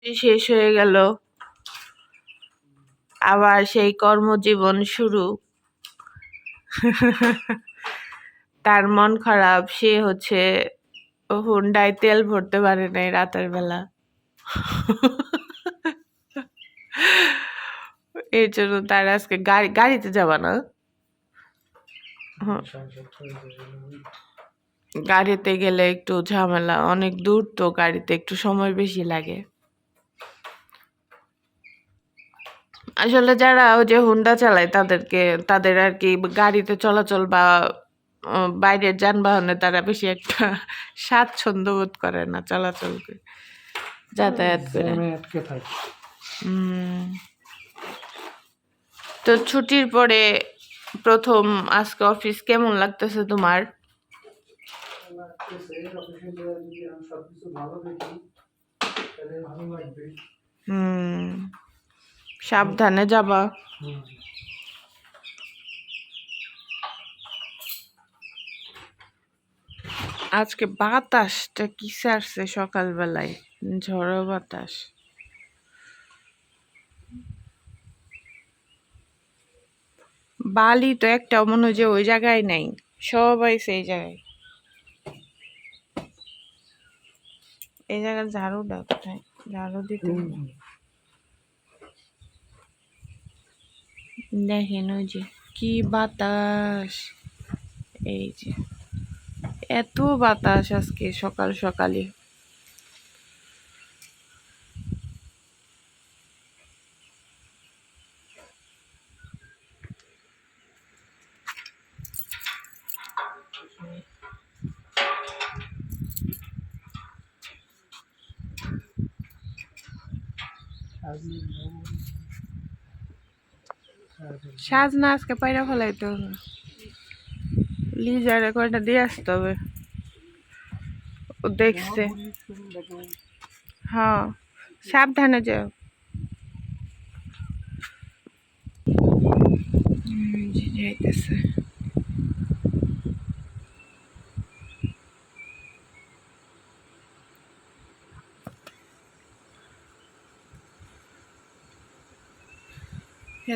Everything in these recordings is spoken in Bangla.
শেষ হয়ে গেল, আবার সেই কর্মজীবন শুরু। তার মন খারাপ, সে হচ্ছে হুন্ডায় তেল ভরতে পারে নাই রাতের বেলা। এর জন্য তার আজকে গাড়িতে যাবা না? গাড়িতে গেলে একটু ঝামেলা, অনেক দূর তো, গাড়িতে একটু সময় বেশি লাগে। আসলে যারা ওই যে হুন্ডা চালায় তাদের আর কি গাড়িতে চলাচল বা বাইরের যানবাহনে তারা বেশি একটা স্বাচ্ছন্দ্য বোধ করে না চলাচল করে, যাতায়াত করে। তো ছুটির পরে প্রথম আজকে অফিস কেমন লাগতেছে তোমার? সাবধানে যাবা। আজকে বাতাসটা কি ছাড়ছে সকালবেলায়, ঝড়ো বাতাস। বালি তো একটা মনে হয় যে ওই জায়গায় নাই, সবাই সেই জায়গায়। এই জায়গায় ঝাড়ুটা কোথায়? ঝাড়ু দিতে হবে। দেখেন ওই যে কি বাতাস, এই যে এত বাতাস আজকে সকাল সকালে। সাজনা আজকে পায়রা ফেলাইতে হবে, লিজারে কয়টা দিয়ে আসতে হবে, ও দেখছে। হ্যাঁ, সাবধানে যাও। যাইতেছে।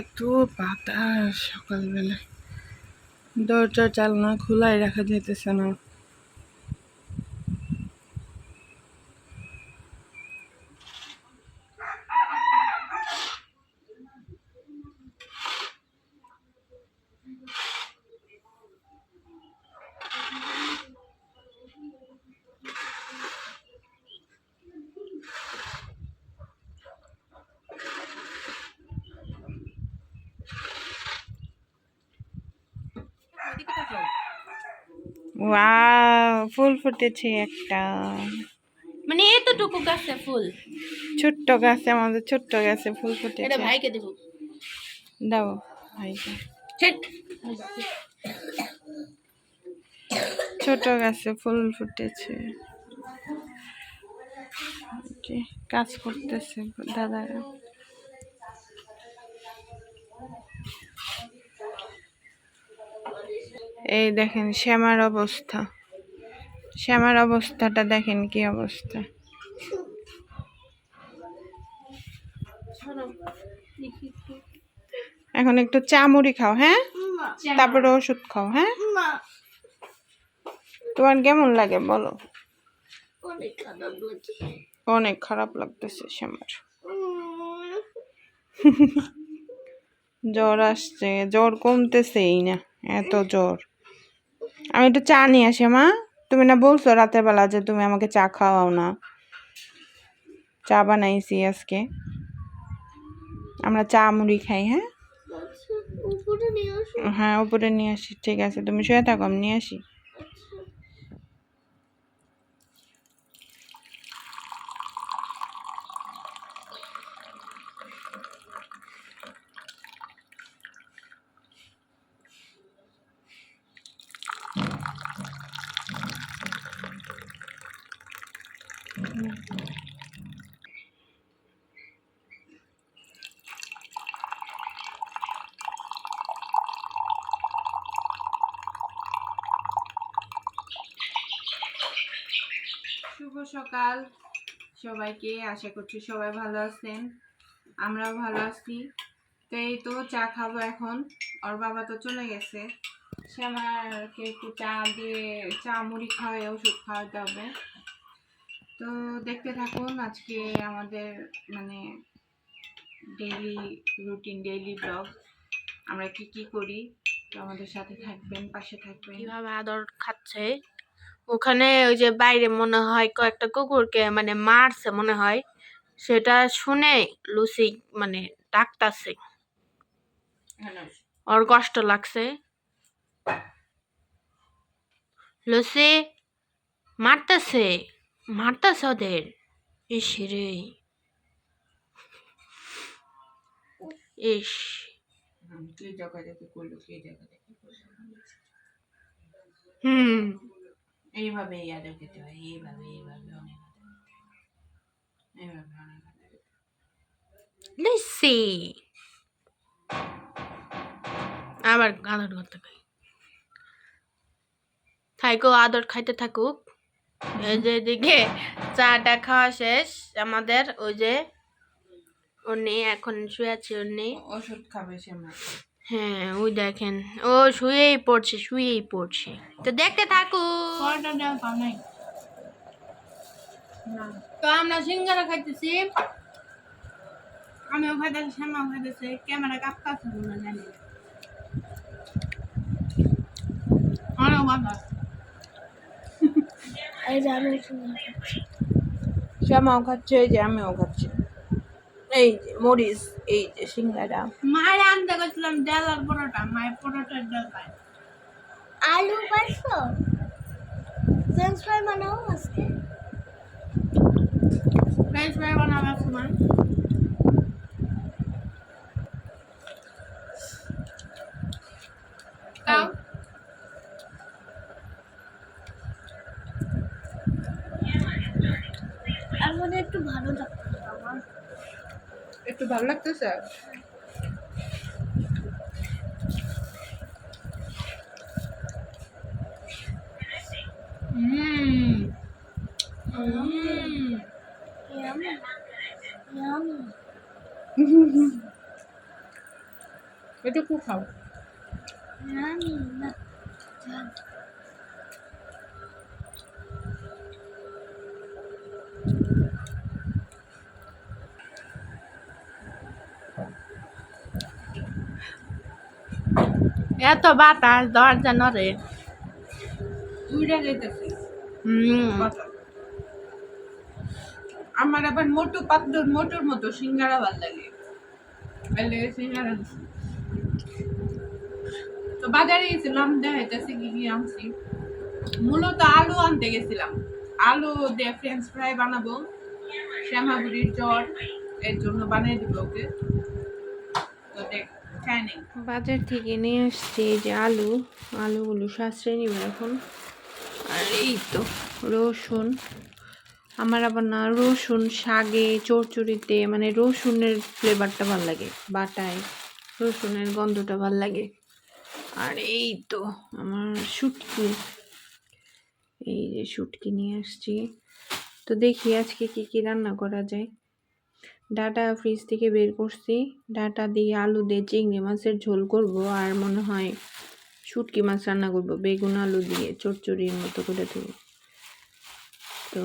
এত বাতাস সকালবেলা, দরজা জানলা খোলাই রাখা যাইতেছে না। ওয়াও, ফুল ফুটেছে একটা, মানে এতটুকু গাছে ফুল, ছোট্ট গাছে, আমাদের ছোট্ট গাছে ফুল ফুটেছে। এটা ভাইকে দেব, দাও ভাইকে। ছোট গাছে ফুল ফুটেছে, কাজ করতেছে দাদারা। এই দেখেন শ্যামার অবস্থা, শ্যামার অবস্থাটা দেখেন কি অবস্থা। এখন একটু চা মুড়ি খাও, হ্যাঁ, তারপরে ওষুধ খাও। হ্যাঁ, তোমার কেমন লাগে বলো? অনেক খারাপ লাগতেছে শ্যামার। জ্বর আসছে, জ্বর কমতেছেই না, এত জ্বর। আমি একটু চা নিয়ে আসি মা, তুমি না বলছো রাতের বেলা যে তুমি আমাকে চা খাওয়াও না। চা বানাইছি আজকে, আমরা চা মুড়ি খাই। হ্যাঁ হ্যাঁ, উপরে নিয়ে আসি, ঠিক আছে, তুমি শুয়ে থাকো, আমি নিয়ে আসি। শুভ সকাল সবাইকে, আশা করছি সবাই ভালো আছেন, আমরাও ভালো আছি। তো এই তো চা খাবো এখন। ওর বাবা তো চলে গেছে, সে আমাকে একটু চা দিয়ে চা মুড়ি খাওয়াই ওষুধ খাওয়াতে হবে। তো দেখতে থাকুন আজকে আমাদের মানে ডেইলি রুটিন, ডেইলি ব্লগ, আমরা কি কি করি। তো আমাদের সাথে থাকবেন, পাশে থাকবেন। কিভাবে আদর খাচ্ছে ওখানে, ওই যে বাইরে মনে হয় কয়েকটা কুকুরকে মানে মারছে মনে হয়, সেটা শুনে লুসি মানে ডাকতাছে, ওর কষ্ট লাগছে। লুসি মারতেছে, মারতেছে ওদের। ইস রে, ইস। এইভাবে ইয়াদের খেতে হয়, এইভাবে এইভাবে অনেক এইভাবে অনেক। লুসি আবার আদর করতে খাই, থাইকো আদর খাইতে থাকুক। এই যে এদিকে চাটা খাওয়া শেষ আমাদের, ওই যে উনি এখন শুয়ে আছে, উনি ওষুধ খাবে সে মা। হ্যাঁ ওই দেখেন, ও শুয়েই পড়ছে, শুয়েই পড়ছে। তো দেখতে থাকুন। তো আমরা সিঙ্গারা খাইতেছি, আমিও খাইতেছি, শ্যামাও খাইতেছি, ক্যামেরা কাঁপতাছে না জানি অনেক ভালো। এই যে আমি শ্যামাও খাচ্ছে, এই যে আমিও খাচ্ছি। এই যে মরিচ, এই যে সিঙ্গারা। মায়ের আনতে গেছিলাম ডালার পরোটা, মায়ের পরোটার ডাল পায়। আলু পাইছো, ফ্রেঞ্চ ফ্রাই বানাও আজকে। ফ্রেঞ্চ ফ্রাই বানাবার সময় তাও এখন একটু ভালো লাগছে আমার। একটু ভালো লাগতেছে। Yummy. Yummy. এটুকু খাও। Yummy. না, এত বাতাস, দরজা নড়ে। উড়ে যেতেছে। আমার আবার মোটু পাতলুর মোটুর মতো সিঙ্গারা ভালো লাগে। সিঙ্গারা তো বাজারে গেছিলাম, দেখাইতেছি কি কি আনছি। মূলত আলু আনতে গেছিলাম, আলু দিয়ে ফ্রেঞ্চ ফ্রাই বানাবো। শ্যামাগুড়ির জ্বর, এর জন্য বানিয়ে দিব ওকে। তো দেখ খাই নেই। বাজার থেকে নিয়ে আসছি এই যে আলু, আলুগুলো সাশ্রয় নিব এখন। আর এই তো রসুন, আমার আবার না রসুন শাকে চচ্চড়িতে মানে রসুনের ফ্লেভারটা ভালো লাগে, বাটায় রসুনের গন্ধটা ভালো লাগে। আর এই তো আমার শুটকি, এই যে শুটকি নিয়ে আসছি। তো দেখি আজকে কি কি রান্না করা যায়। ডাটা ফ্রিজ থেকে বের করছি, ডাটা দিয়ে আলু দিয়ে চিংড়ি মাছের ঝোল করব, আর মনে হয় শুটকি মাছ রান্না করব বেগুন আলু দিয়ে চচ্চড়ির মতো করে দেবো। তো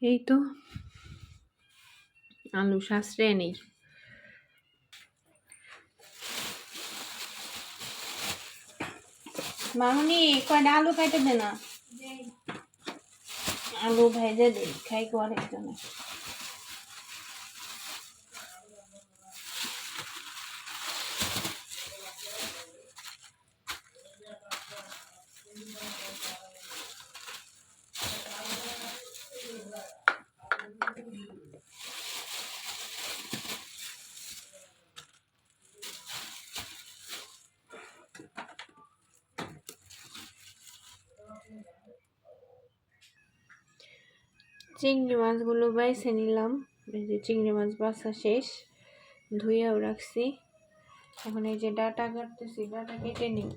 এই তো আলু সাশ্রয় নেই। মামনি কয়টা আলু কাটে দে না, আলু ভেজে দে খাই কো আরেকজনে। চিংড়ি মাছগুলো বাইছে নিলাম, এই যে চিংড়ি মাছ বাছা শেষ, ধুইয়াও রাখছি। এখন এই যে ডাটা কাটতেছি, ডাটা কেটে নিই।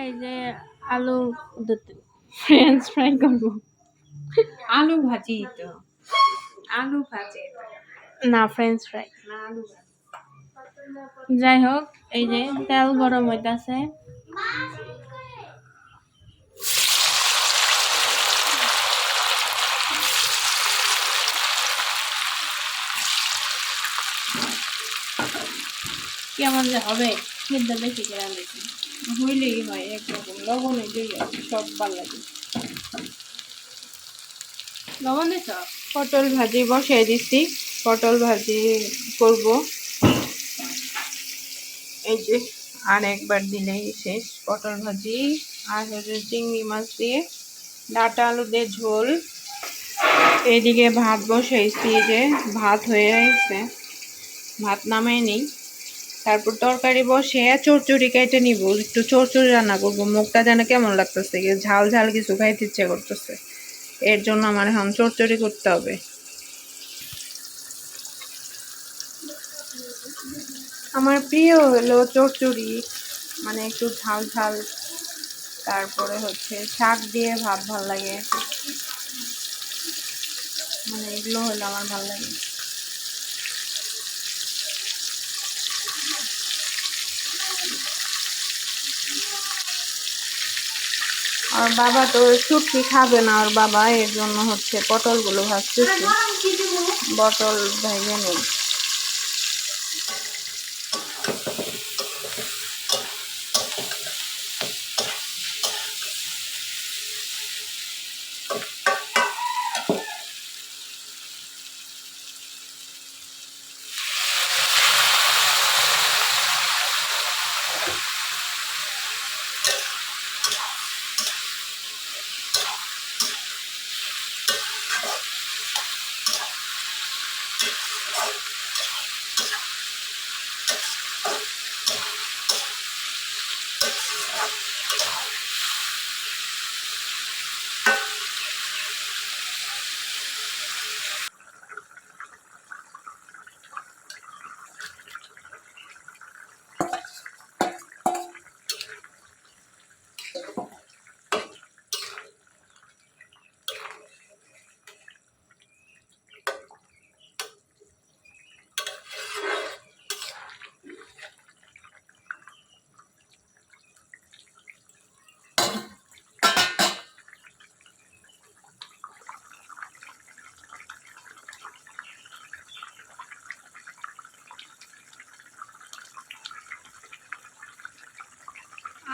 এই যে আলু ফ্রেঞ্চ ফ্রাই করবো। আলু ভাজি তো, আলু ভাজি না ফ্রেঞ্চ ফ্রাই। না আলু যাই হোক, এই যে তেল গরম হইতাছে। কেমন যে হবে সিদ্ধ বেশি করে আনতেছি। হইলেই হয় একরকম, লবণ হইলেই হয়, সব ভালো লাগে। লবণ দিছ? পটল ভাজি বসিয়ে দিচ্ছি, পটল ভাজি করব। এই যে আর একবার দিলেই শেষ পটল ভাজি। আর হচ্ছে চিংড়ি মাছ দিয়ে ডাঁটা আলু দিয়ে ঝোল। এইদিকে ভাত বসাইছি, যে ভাত হয়ে গেছে, ভাত নামাই নেই। তারপর তরকারি বসে চচ্চড়ি কেটে নিব, একটু চচ্চড়ি রান্না করবো। মুখটা যেন কেমন লাগতেছে, ঝাল ঝাল কিছু খাইতে ইচ্ছে করতেছে, এর জন্য আমার এখন চচ্চড়ি করতে হবে। আমার প্রিয় হলো চচ্চড়ি, মানে একটু ঝাল ঝাল, তারপরে হচ্ছে শাক দিয়ে ভাত ভাল লাগে, মানে এগুলো হলো আমার ভাল লাগে। আর বাবা তো শুটকি খাবে না, আর বাবা এর জন্য হচ্ছে পটলগুলো ভাজতেছি, পটল ভেজে নেই।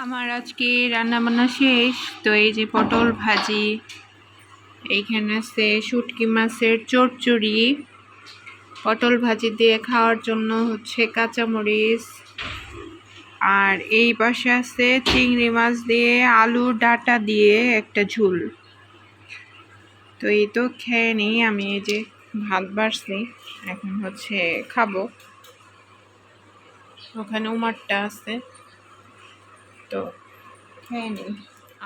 আমার আজকে রান্না বান্না শেষ। তো এই যে পটল ভাজি, এইখানে আছে শুটকি মাছের চচ্চড়ি, পটল ভাজি দিয়ে খাওয়ার জন্য হচ্ছে কাঁচামরিচ, আর এই পাশে আছে চিংড়ি মাছ দিয়ে আলু ডাঁটা দিয়ে একটা ঝোল। তো এই তো খেয়ে নিই। আমি এই যে ভাত বাড়ছি, এখন হচ্ছে খাবো। ওখানে উমারটা আছে, তো খেয়ে নিই।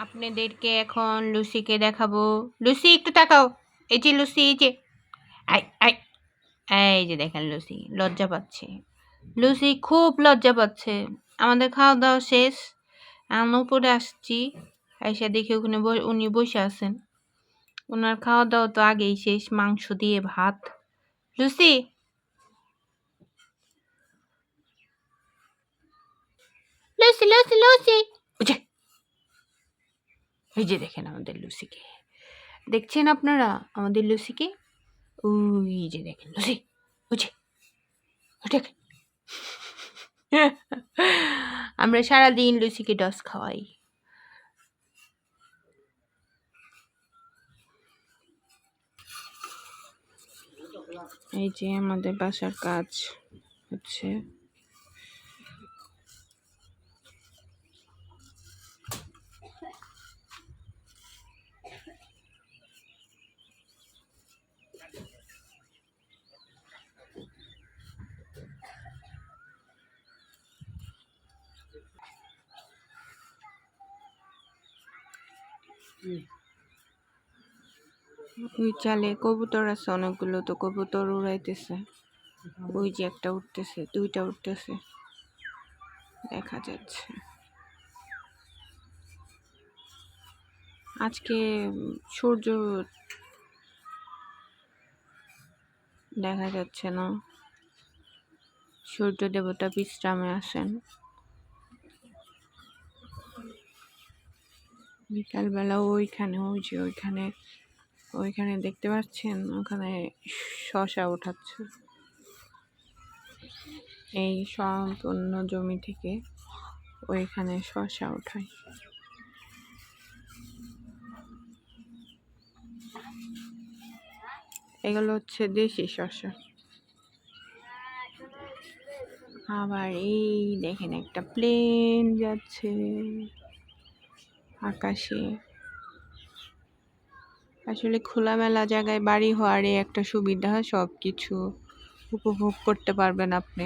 আপনাদেরকে এখন লুসিকে দেখাবো। লুসি একটু তাকাও। এই যে লুসি, এই যে আই আই এই যে দেখেন লুসি লজ্জা পাচ্ছে। লুসি খুব লজ্জা পাচ্ছে। আমাদের খাওয়া দাওয়া শেষ, আমি উপরে আসছি, আইসা দেখি ওখানে উনি বসে আছেন। ওনার খাওয়া দাওয়া তো আগেই শেষ, মাংস দিয়ে ভাত। লুসি লুসি লুসি লুসি, বুঝে এই যে দেখেন আমাদের লুসিকে। দেখছেন আপনারা আমাদের লুসিকে? ওই যে দেখেন লুসি, বুঝে দেখেন। আমরা সারাদিন লুসিকে ডস খাওয়াই। এই যে আমাদের বাসার কাজ হচ্ছে। ওই চালে কবুতর আছে অনেকগুলো, তো কবুতর উড়াইতেছে। ওই যে একটা উঠতেছে, দুইটা উঠতেছে দেখা যাচ্ছে। আজকে সূর্য দেখা যাচ্ছে না, সূর্য দেবতা বিশ্রামে আসেন। বিকালবেলা ওইখানে, ওই যে ওইখানে দেখতে পাচ্ছেন, ওখানে শশা উঠাচ্ছে। এই সম্পূর্ণ জমি থেকে ওইখানে শশা উঠায়। এগুলো হচ্ছে দেশি শশা। আবার এই দেখেন একটা প্লেন যাচ্ছে আকাশে। আসলে খোলামেলা জায়গায় বাড়ি হওয়ারই একটা সুবিধা, সব কিছু উপভোগ করতে পারবেন আপনি।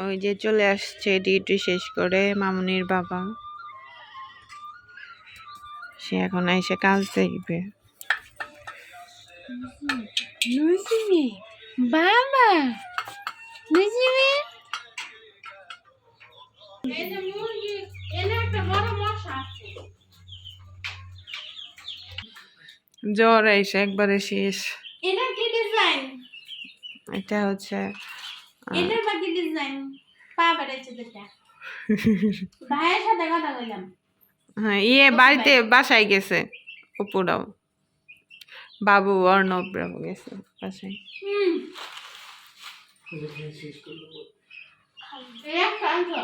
ওই যে চলে আসছে ডিউটি শেষ করে মামুনির বাবা, সে এখন এসে কাজ দেখবে। লুসি বাবা, লুসি জ্বর এসে একবারে শেষ। এটা কি ডিজাইন? এটা হচ্ছে এটার বাকি ডিজাইন পা বেড়েছে যেটা। ভাইয়ের সাথে কথা বললাম। হ্যাঁ, বাড়িতে বাসায় গেছে অপুরাও, বাবু অর্ণবরাও গেছে বাসায়। এই একটা আনছো?